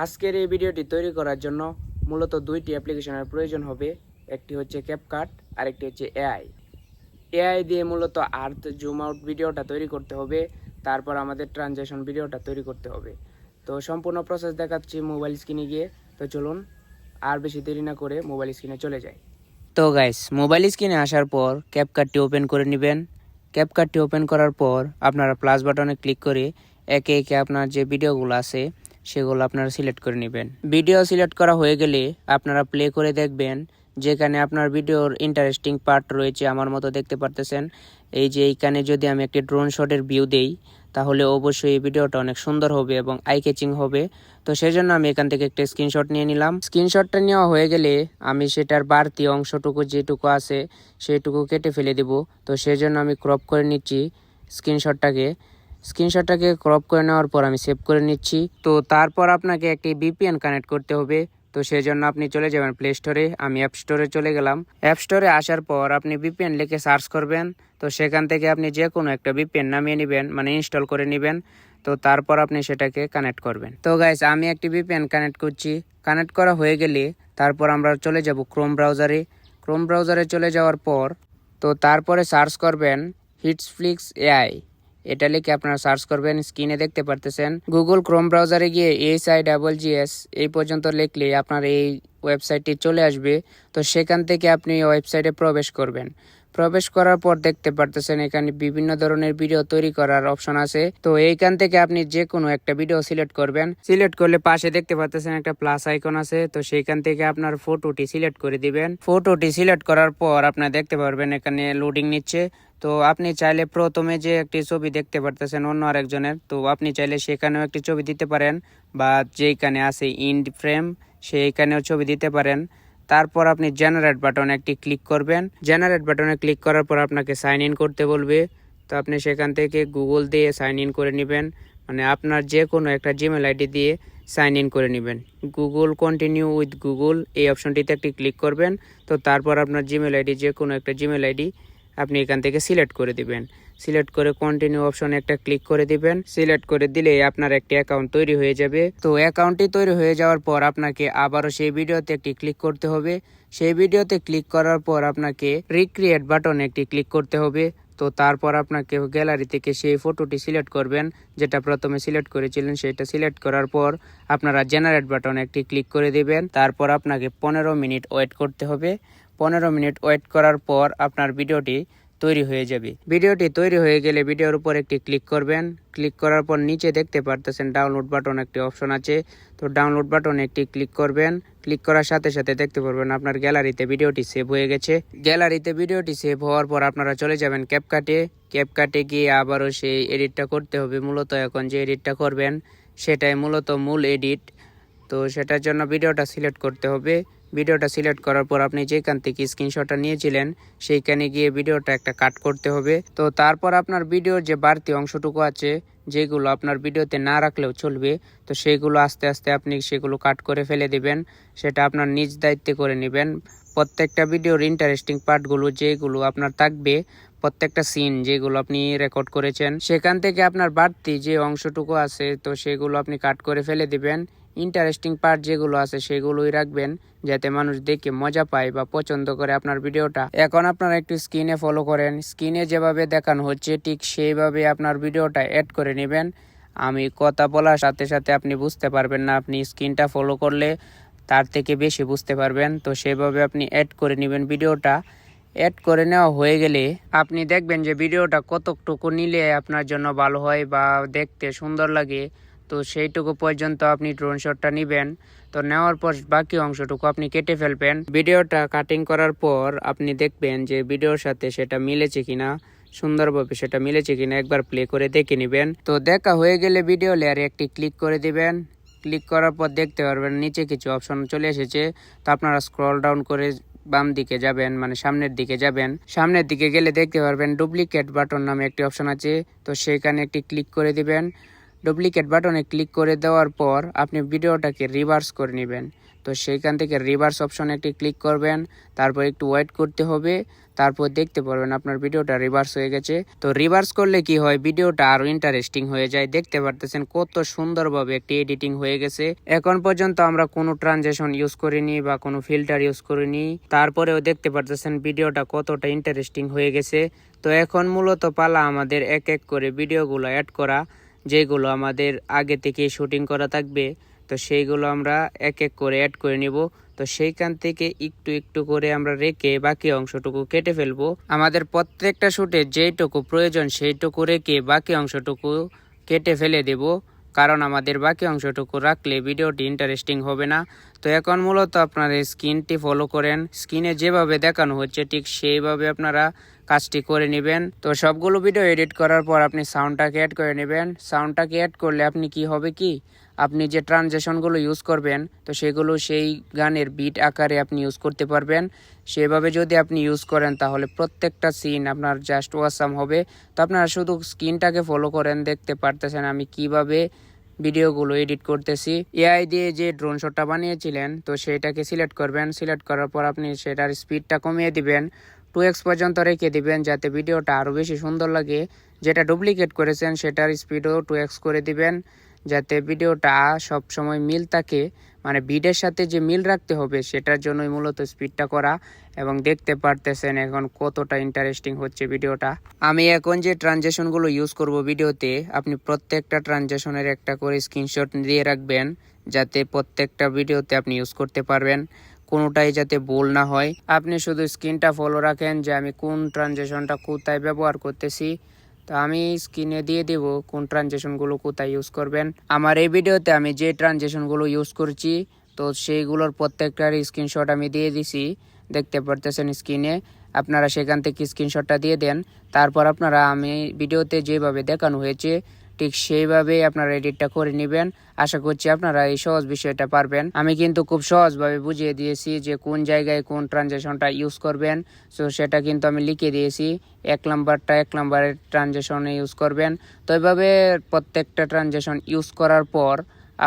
আজকের এই ভিডিওটি তৈরি করার জন্য মূলত দুইটি অ্যাপ্লিকেশনের প্রয়োজন হবে। একটি হচ্ছে ক্যাপকাট আর একটি হচ্ছে এআই দিয়ে মূলত আর্থ জুম আউট ভিডিওটা তৈরি করতে হবে। তারপর আমাদের ট্রানজ্যাকশন ভিডিওটা তৈরি করতে হবে। তো সম্পূর্ণ প্রসেস দেখাচ্ছি মোবাইল স্ক্রিনে গিয়ে। তো চলুন আর বেশি দেরি না করে মোবাইল স্ক্রিনে চলে যাই। তো গাইস, মোবাইল স্ক্রিনে আসার পর ক্যাপকাটটি ওপেন করে নেবেন। ক্যাপকাটটি ওপেন করার পর আপনারা প্লাস বাটনে ক্লিক করে একে একে আপনার যে ভিডিওগুলো আছে সেগুলো আপনারা সিলেক্ট করে নেবেন। ভিডিও সিলেক্ট করা হয়ে গেলে আপনারা প্লে করে দেখবেন যেখানে আপনার ভিডিওর ইন্টারেস্টিং পার্ট রয়েছে। আমার মতো দেখতে পারতেছেন এই যে এইখানে যদি আমি একটি ড্রোন শটের ভিউ দেই তাহলে অবশ্যই এই ভিডিওটা অনেক সুন্দর হবে এবং আই ক্যাচিং হবে। তো সেজন্য আমি এখান থেকে একটা স্ক্রিনশট নিয়ে নিলাম। স্ক্রিনশটটা নেওয়া হয়ে গেলে আমি সেটার বাড়তি অংশটুকু যেটুকু আছে সেইটুকু কেটে ফেলে দেব। তো সেজন্য আমি ক্রপ করে নিচ্ছি স্ক্রিনশটটাকে ক্রপ করে নেওয়ার পর আমি সেভ করে নিচ্ছি। তো তারপর আপনাকে একটি ভিপিএন কানেক্ট করতে হবে। তো সেই জন্য আপনি চলে যাবেন প্লে স্টোরে। আমি অ্যাপ স্টোরে চলে গেলাম। অ্যাপ স্টোরে আসার পর আপনি ভিপিএন লিখে সার্চ করবেন। তো সেখান থেকে আপনি যে কোনো একটা ভিপিএন নামিয়ে নেবেন, মানে ইনস্টল করে নেবেন। তো তারপর আপনি সেটাকে কানেক্ট করবেন। তো গাইস, আমি একটি ভিপিএন কানেক্ট করছি। কানেক্ট করা হয়ে গেলে তারপর আমরা চলে যাব ক্রোম ব্রাউজারে চলে যাওয়ার পর তো তারপরে সার্চ করবেন হিটফ্লিক্স এআই। এটা লিখে আপনারা সার্চ করবেন। স্ক্রিনে দেখতে পারতেছেন গুগল ক্রোম ব্রাউজারে গিয়ে HIGGS এই পর্যন্ত লিখলে আপনার এই ওয়েবসাইটটি চলে আসবে। তো সেখান থেকে আপনি ওয়েবসাইটে প্রবেশ করবেন। প্রবেশ করার পর দেখতে পারতেছেন এখানে বিভিন্ন ধরনের ভিডিও তৈরি করার অপশন আছে। তো এইখান থেকে আপনি যে কোনো একটা ভিডিও সিলেক্ট করবেন। সিলেক্ট করলে পাশে দেখতে পাচ্ছেন একটা প্লাস আইকন আছে। তো সেইখান থেকে আপনার ফটোটি সিলেক্ট করে দিবেন। ফটোটি সিলেক্ট করার পর আপনারা দেখতে পারবেন এখানে লোডিং নিচ্ছে। তো আপনি চাইলে প্রথমে যে একটি ছবি দেখতে পারতেছেন অন্য আরেকজনের, তো আপনি চাইলে সেখানেও একটি ছবি দিতে পারেন, বা যেখানে আছে ইন্ড ফ্রেম সেইখানেও ছবি দিতে পারেন। তারপর আপনি জেনারেট বাটনে একটি ক্লিক করবেন। জেনারেট বাটনে ক্লিক করার পর আপনাকে সাইন ইন করতে বলবে। তো আপনি সেখান থেকে গুগল দিয়ে সাইন ইন করে নেবেন, মানে আপনার যে কোনো একটা জিমেল আইডি দিয়ে সাইন ইন করে নেবেন। গুগল কন্টিনিউ উইথ গুগল এই অপশনটিতে একটি ক্লিক করবেন। তো তারপর আপনার জিমেল আইডি যে কোনো একটা জিমেল আইডি আপনি এখান থেকে সিলেক্ট করে দিবেন। সিলেক্ট করে কন্টিনিউ অপশনে একটা ক্লিক করে দিবেন। সিলেক্ট করে দিলে আপনার একটি অ্যাকাউন্ট তৈরি হয়ে যাবে। তো অ্যাকাউন্টটি তৈরি হয়ে যাওয়ার পর আপনাকে আবারও সেই ভিডিওতে একটি ক্লিক করতে হবে। সেই ভিডিওতে ক্লিক করার পর আপনাকে রিক্রিয়েট বাটনে একটি ক্লিক করতে হবে। তো তারপর আপনাকে গ্যালারি থেকে সেই ফটোটি সিলেক্ট করবেন যেটা প্রথমে সিলেক্ট করেছিলেন। সেটা সিলেক্ট করার পর আপনারা জেনারেট বাটনে একটি ক্লিক করে দিবেন। তারপর আপনাকে 15 মিনিট ওয়েট করতে হবে। 15 মিনিট ওয়েট করার পর আপনার ভিডিওটি তৈরি হয়ে যাবে। ভিডিওটি তৈরি হয়ে গেলে ভিডিওর উপর একটি ক্লিক করবেন। ক্লিক করার পর নিচে দেখতে পারতেছেন ডাউনলোড বাটন একটি অপশন আছে। তো ডাউনলোড বাটনে একটি ক্লিক করবেন। ক্লিক করার সাথে সাথে দেখতে পারবেন আপনার গ্যালারিতে ভিডিওটি সেভ হয়ে গেছে। গ্যালারিতে ভিডিওটি সেভ হওয়ার পর আপনারা চলে যাবেন ক্যাপকাটে গিয়ে আবারও সেই এডিটটা করতে হবে। মূলত এখন যে এডিটটা করবেন সেটাই মূলত মূল এডিট। তো সেটার জন্য ভিডিওটা সিলেক্ট করতে হবে। ভিডিওটা সিলেক্ট করার পর আপনি যেখান থেকে স্ক্রিনশটটা নিয়েছিলেন সেইখানে গিয়ে ভিডিওটা একটা কাট করতে হবে। তো তারপর আপনার ভিডিওর যে বাড়তি অংশটুকু আছে যেগুলো আপনার ভিডিওতে না রাখলেও চলবে, তো সেইগুলো আস্তে আস্তে আপনি সেগুলো কাট করে ফেলে দিবেন। সেটা আপনার নিজ দায়িত্বে করে নেবেন। প্রত্যেকটা ভিডিওর ইন্টারেস্টিং পার্টগুলো যেগুলো আপনার থাকবে, প্রত্যেকটা সিন যেগুলো আপনি রেকর্ড করেছেন সেখান থেকে আপনার বাড়তি যে অংশটুকু আছে তো সেগুলো আপনি কাট করে ফেলে দিবেন। ইন্টারেস্টিং পার্ট যেগুলো আছে সেগুলোই রাখবেন যাতে মানুষ দেখে মজা পায় বা পছন্দ করে আপনার ভিডিওটা। এখন আপনারা একটু স্ক্রিনে ফলো করেন। স্ক্রিনে যেভাবে দেখানো হচ্ছে ঠিক সেইভাবে আপনার ভিডিওটা অ্যাড করে নেবেন। আমি কথা বলার সাথে সাথে আপনি বুঝতে পারবেন না, আপনি স্ক্রিনটা ফলো করলে তার থেকে বেশি বুঝতে পারবেন। তো সেভাবে আপনি অ্যাড করে নেবেন ভিডিওটা। অ্যাড করে নেওয়া হয়ে গেলে আপনি দেখবেন যে ভিডিওটা কতটুকু নিলে আপনার জন্য ভালো হয় বা দেখতে সুন্দর লাগে। তো সেইটুকু পর্যন্ত আপনি ড্রোন শটটা নেবেন। তো নেওয়ার পর বাকি অংশটুকু আপনি কেটে ফেলবেন। ভিডিওটা কাটিং করার পর আপনি দেখবেন যে ভিডিওর সাথে সেটা মিলেছে কিনা, সুন্দরভাবে সেটা মিলেছে কিনা একবার প্লে করে দেখে নেবেন। তো দেখা হয়ে গেলে ভিডিও লেয়ারে একটি ক্লিক করে দিবেন। ক্লিক করার পর দেখতে পারবেন নিচে কিছু অপশন চলে এসেছে। তো আপনারা স্ক্রল ডাউন করে বাম দিকে যাবেন, মানে সামনের দিকে যাবেন। সামনের দিকে গেলে দেখতে পারবেন ডুপ্লিকেট বাটন নামে একটি অপশন আছে। তো সেইখানে একটি ক্লিক করে দিবেন। ডুপ্লিকেট বাটনে ক্লিক করে দেওয়ার পর আপনি ভিডিওটাকে রিভার্স করে নেবেন। তো সেইখান থেকে রিভার্স অপশনে একটি ক্লিক করবেন, তারপর একটু ওয়েট করতে হবে, তারপর দেখতে পারবেন আপনার ভিডিওটা রিভার্স হয়ে গেছে। তো রিভার্স করলে কি হয়, ভিডিওটা আরো ইন্টারেস্টিং হয়ে যায়। দেখতে পারতেছেন কত সুন্দরভাবে একটি এডিটিং হয়ে গেছে। এখন পর্যন্ত আমরা কোনো ট্রানজিশন ইউজ করিনি বা কোনো ফিল্টার ইউজ করিনি, তারপরেও দেখতে পারতেছেন ভিডিওটা কতটা ইন্টারেস্টিং হয়ে গেছে। তো এখন মূলত পালা আমাদের এক এক করে ভিডিওগুলো অ্যাড করা, যেগুলো আমাদের আগে থেকে শুটিং করা থাকবে। তো সেইগুলো আমরা এক এক করে অ্যাড করে নিব। তো সেইখান থেকে একটু একটু করে আমরা রেখে বাকি অংশটুকু কেটে ফেলবো। আমাদের প্রত্যেকটা শুটে যেইটুকু প্রয়োজন সেইটুকু রেখে বাকি অংশটুকু কেটে ফেলে দেব, কারণ আমাদের বাকি অংশটুকু রাখলে ভিডিওটি ইন্টারেস্টিং হবে না। তো এখন মূলত আপনারা স্ক্রিনটি ফলো করেন, স্ক্রিনে যেভাবে দেখানো হচ্ছে ঠিক সেইভাবে আপনারা কাজটি করে নেবেন। তো সবগুলো ভিডিও এডিট করার পর আপনি সাউন্ডটাকে অ্যাড করে নেবেন। সাউন্ডটাকে অ্যাড করলে আপনি কি হবে কি, আপনি যে ট্রানজিশনগুলো ইউজ করবেন তো সেগুলো সেই গানের বিট আকারে আপনি ইউজ করতে পারবেন। সেভাবে যদি আপনি ইউজ করেন তাহলে প্রত্যেকটা সিন আপনার জাস্ট ওয়াসাম হবে। তো আপনারা শুধু স্ক্রিনটাকে ফলো করেন, দেখতে পারতেছেন আমি কিভাবে ভিডিওগুলো এডিট করতেছি। এআই দিয়ে যে ড্রোন শটটা বানিয়েছিলেন তো সেটাকে সিলেক্ট করবেন, সিলেক্ট করার পর আপনি সেটার স্পিডটা কমিয়ে দিবেন, 2x পর্যন্ত রেখে দিবেন যাতে ভিডিওটা আরও বেশি সুন্দর লাগে। যেটা ডুপ্লিকেট করেছেন সেটার স্পিডও 2x করে দিবেন যাতে ভিডিওটা সব সময় মিল থাকে, মানে বিটের সাথে যে মিল রাখতে হবে সেটার জন্যই মূলত স্পিডটা করা। এবং দেখতে পারতেছেন এখন কতটা ইন্টারেস্টিং হচ্ছে ভিডিওটা। আমি এখন যে ট্রানজিশনগুলো ইউজ করব ভিডিওতে, আপনি প্রত্যেকটা ট্রানজিশনের একটা করে স্ক্রিনশট দিয়ে রাখবেন যাতে প্রত্যেকটা ভিডিওতে আপনি ইউজ করতে পারবেন, কোনোটাই যাতে ভুল না হয়। আপনি শুধু স্ক্রিনটা ফলো রাখেন যে আমি কোন ট্রানজিশনটা কোথায় ব্যবহার করতেছি। তো আমি স্ক্রিনে দিয়ে দেব কোন ট্রানজিশনগুলো কোথায় ইউজ করবেন। আমার এই ভিডিওতে আমি যে ট্রানজিশনগুলো ইউজ করছি তো সেইগুলোর প্রত্যেকটার স্ক্রিনশট আমি দিয়ে দিছি, দেখতে পারতেছেন স্ক্রিনে। আপনারা সেখান থেকে স্ক্রিনশটটা দিয়ে দেন, তারপর আপনারা আমি ভিডিওতে যেভাবে দেখানো হয়েছে ঠিক সেইভাবেই আপনারা এডিটটা করে নেবেন। আশা করছি আপনারা এই সহজ বিষয়টা পারবেন। আমি কিন্তু খুব সহজভাবে বুঝিয়ে দিয়েছি যে কোন জায়গায় কোন ট্রানজিশনটা ইউজ করবেন। সো সেটা কিন্তু আমি লিখে দিয়েছি, 1 নাম্বারটা 1 নাম্বারের ট্রানজিশনে ইউজ করবেন। তো এইভাবে প্রত্যেকটা ট্রানজিশন ইউজ করার পর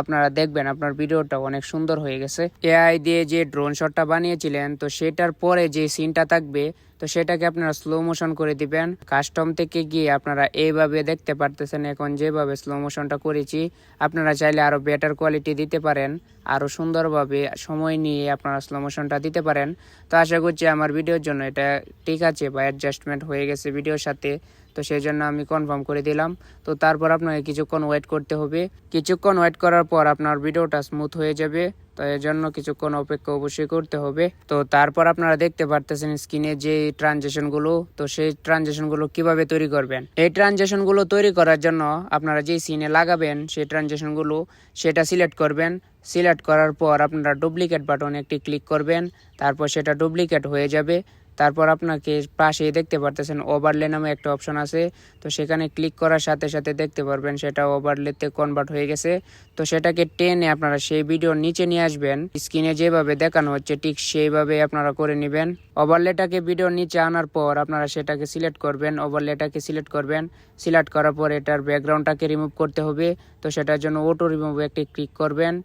আপনারা দেখবেন আপনার ভিডিওটা অনেক সুন্দর হয়ে গেছে। এআই দিয়ে যে ড্রোন শটটা বানিয়েছিলেন তো সেটার পরে যে সিনটা থাকবে তো সেটাকে আপনারা স্লো মোশন করে দিবেন। কাস্টম থেকে গিয়ে আপনারা এইভাবে দেখতে পারতেছেন এখন যেভাবে স্লো মোশনটা করেছি, আপনারা চাইলে আরো বেটার কোয়ালিটি দিতে পারেন, আরো সুন্দরভাবে সময় নিয়ে আপনারা স্লো মোশনটা দিতে পারেন। তো আশা করছি আমার ভিডিওর জন্য এটা ঠিক আছে বা অ্যাডজাস্টমেন্ট হয়ে গেছে ভিডিওর সাথে, তো সেই জন্য আমি কনফার্ম করে দিলাম। তো তারপর আপনাকে কিছুক্ষণ ওয়েট করতে হবে, কিছুক্ষণ ওয়েট করার পর আপনার ভিডিওটা স্মুথ হয়ে যাবে। তো এর জন্য কিছুক্ষণ অপেক্ষা অবশ্যই করতে হবে। তো তারপর আপনারা দেখতে পারতেছেন স্ক্রিনে যে ট্রানজিশনগুলো, তো সেই ট্রানজিশনগুলো কিভাবে তৈরি করবেন। এই ট্রানজিশনগুলো তৈরি করার জন্য আপনারা যে সিনে লাগাবেন সেই ট্রানজিশনগুলো সেটা সিলেক্ট করবেন। সিলেক্ট করার পর আপনারা ডুপ্লিকেট বাটনে একটি ক্লিক করবেন, তারপর সেটা ডুপ্লিকেট হয়ে যাবে। তারপর আপনাকে পাশেই দেখতে পারতেছেন ওভারলে নামে একটা অপশন আছে, তো সেখানে ক্লিক করার সাথে সাথে দেখতে পারবেন সেটা ওভারলেতে কনভার্ট হয়ে গেছে। তো সেটাকে টেনে আপনারা সেই ভিডিওর নিচে নিয়ে আসবেন, স্ক্রিনে যেভাবে দেখানো হচ্ছে ঠিক সেইভাবে আপনারা করে নেবেন। ওভারলেটাকে ভিডিওর নিচে আনার পর আপনারা সেটাকে সিলেক্ট করবেন, ওভারলেটাকে সিলেক্ট করবেন। সিলেক্ট করার পর এটার ব্যাকগ্রাউন্ডটাকে রিমুভ করতে হবে, তো সেটার জন্য অটো রিমুভ একটি ক্লিক করবেন।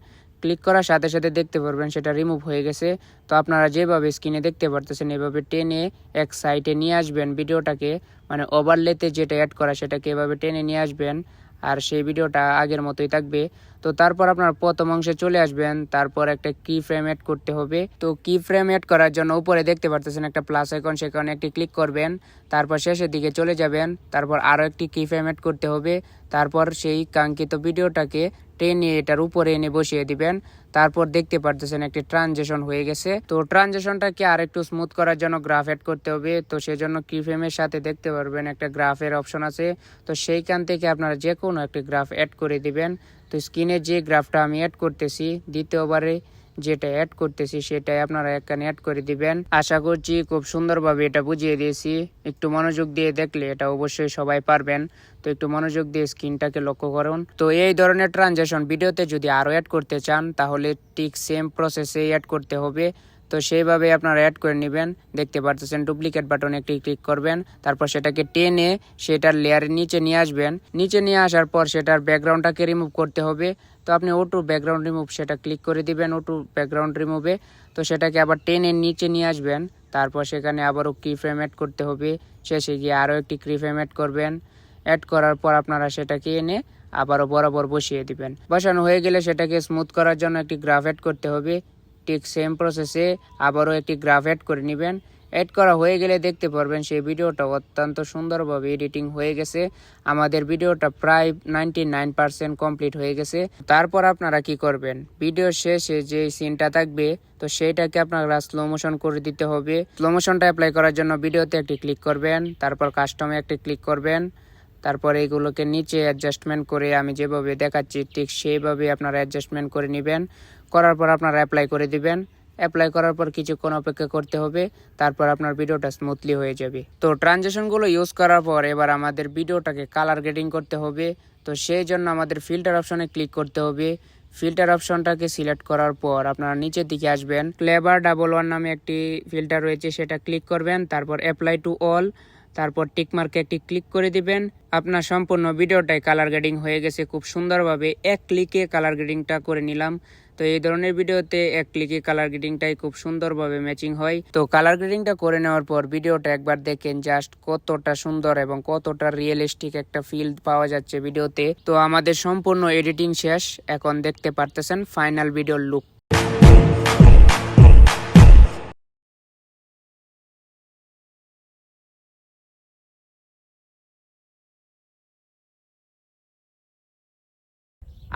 ক্লিক করার সাথে সাথে দেখতে পারবেন সেটা রিমুভ হয়ে গেছে। তো আপনারা যেভাবে স্ক্রিনে দেখতে পারতেছেন এভাবে টেনে এক সাইডে নিয়ে আসবেন ভিডিওটাকে, মানে ওভারলেতে যেটা অ্যাড করা সেটাকে এভাবে টেনে নিয়ে আসবেন আর সেই ভিডিওটা আগের মতোই থাকবে। তো তারপর আপনার প্রথম অংশে চলে আসবেন, তারপর একটা কি ফ্রেম অ্যাড করতে হবে। তো কি ফ্রেম অ্যাড করার জন্য উপরে দেখতে পারতেছেন একটা প্লাস আইকন, সেখানে একটি ক্লিক করবেন, তারপর শেষের দিকে চলে যাবেন, তারপর আরও একটি কি ফ্রেম অ্যাড করতে হবে। তারপর সেই কাঙ্ক্ষিত ভিডিওটাকে টেনে এটার উপরে এনে বসিয়ে দিবেন। তারপর দেখতে পারতেছেন একটি ট্রানজিশন হয়ে গেছে। তো ট্রানজিশনটাকে আর একটু স্মুথ করার জন্য গ্রাফ অ্যাড করতে হবে। তো সেজন্য কি ফ্রেমের সাথে দেখতে পারবেন একটা গ্রাফের অপশন আছে, তো সেইখান থেকে আপনারা যে কোনো একটি গ্রাফ অ্যাড করে দিবেন। তো স্ক্রিনে যে গ্রাফটা আমি অ্যাড করতেছি, দ্বিতীয়বারে যেটা অ্যাড করতেছি সেটাই আপনারা এখানে অ্যাড করে দিবেন। আশা করছি খুব সুন্দরভাবে এটা বুঝিয়ে দিয়েছি, একটু মনোযোগ দিয়ে দেখলে এটা অবশ্যই সবাই পারবেন। তো একটু মনোযোগ দিয়ে স্ক্রিনটাকে লক্ষ্য করুন। তো এই ধরনের ট্রানজিশন ভিডিওতে যদি আরও অ্যাড করতে চান তাহলে ঠিক সেম প্রসেসে অ্যাড করতে হবে। তো সেইভাবে আপনারা অ্যাড করে নেবেন। দেখতে পারতেছেন ডুপ্লিকেট বাটনে একটি ক্লিক করবেন, তারপর সেটাকে টেনে সেটার লেয়ারের নিচে নিয়ে আসবেন। নিচে নিয়ে আসার পর সেটার ব্যাকগ্রাউন্ডটাকে রিমুভ করতে হবে। তো আপনি অটো ব্যাকগ্রাউন্ড রিমুভ সেটা ক্লিক করে দিবেন অটো ব্যাকগ্রাউন্ড রিমুভে। তো সেটাকে আবার টেনে নিচে নিয়ে আসবেন, তারপর সেখানে আবারও কি ফ্রেম অ্যাড করতে হবে। শেষে গিয়ে আরও একটি কি ফ্রেম অ্যাড করবেন। অ্যাড করার পর আপনারা সেটাকে এনে আবারও বরাবর বসিয়ে দিবেন। বসানো হয়ে গেলে সেটাকে স্মুথ করার জন্য একটি গ্রাফ অ্যাড করতে হবে। ঠিক সেম প্রসেসে আবারও একটি গ্রাফ অ্যাড করে নেবেন। অ্যাড করা হয়ে গেলে দেখতে পারবেন সেই ভিডিওটা অত্যন্ত সুন্দরভাবে এডিটিং হয়ে গেছে। আমাদের ভিডিওটা প্রায় 99% কমপ্লিট হয়ে গেছে। তারপর আপনারা কি করবেন, ভিডিও শেষে যে সিনটা থাকবে তো সেইটাকে আপনারা স্লো মোশন করে দিতে হবে। স্লো মোশনটা অ্যাপ্লাই করার জন্য ভিডিওতে একটি ক্লিক করবেন, তারপর কাস্টমে একটি ক্লিক করবেন, তারপর এইগুলোকে নিচে অ্যাডজাস্টমেন্ট করে আমি যেভাবে দেখাচ্ছি ঠিক সেইভাবে আপনারা অ্যাডজাস্টমেন্ট করে নেবেন। করার পর আপনারা অ্যাপ্লাই করে দিবেন। অ্যাপ্লাই করার পর কিছুক্ষণ অপেক্ষা করতে হবে, তারপর আপনার ভিডিওটা স্মুথলি হয়ে যাবে। তো ট্রানজিশনগুলো ইউজ করার পর এবার আমাদের ভিডিওটাকে কালার গ্রেডিং করতে হবে। তো সেই জন্য আমাদের ফিল্টার অপশনে ক্লিক করতে হবে। ফিল্টার অপশনটাকে সিলেক্ট করার পর আপনারা নিচের দিকে আসবেন, ক্লেভার 111 নামে একটি ফিল্টার রয়েছে সেটা ক্লিক করবেন, তারপর অ্যাপ্লাই টু অল, তারপর টিকমার্কে একটি ক্লিক করে দিবেন। আপনার সম্পূর্ণ ভিডিওটাই কালার গ্রেডিং হয়ে গেছে খুব সুন্দরভাবে। এক ক্লিকে কালার গ্রেডিংটা করে নিলাম। তো এই ধরনের ভিডিওতে এক ক্লিকে কালার গ্রেডিংটাই খুব সুন্দরভাবে ম্যাচিং হয়। তো কালার গ্রেডিংটা করে নেওয়ার পর ভিডিওটা একবার দেখেন জাস্ট কতটা সুন্দর এবং কতটা রিয়েলিস্টিক একটা ফিল পাওয়া যাচ্ছে ভিডিওতে। তো আমাদের সম্পূর্ণ এডিটিং শেষ, এখন দেখতে পারতেছেন ফাইনাল ভিডিওর লুক।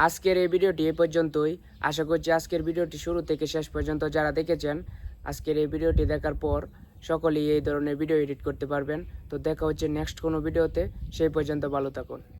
আজকের এই ভিডিওটি এ পর্যন্তই। আশা করছি আজকের ভিডিওটি শুরু থেকে শেষ পর্যন্ত যারা দেখেছেন, আজকের এই ভিডিওটি দেখার পর সকলেই এই ধরনের ভিডিও এডিট করতে পারবেন। তো দেখা হচ্ছে নেক্সট কোনো ভিডিওতে, সেই পর্যন্ত ভালো থাকুন।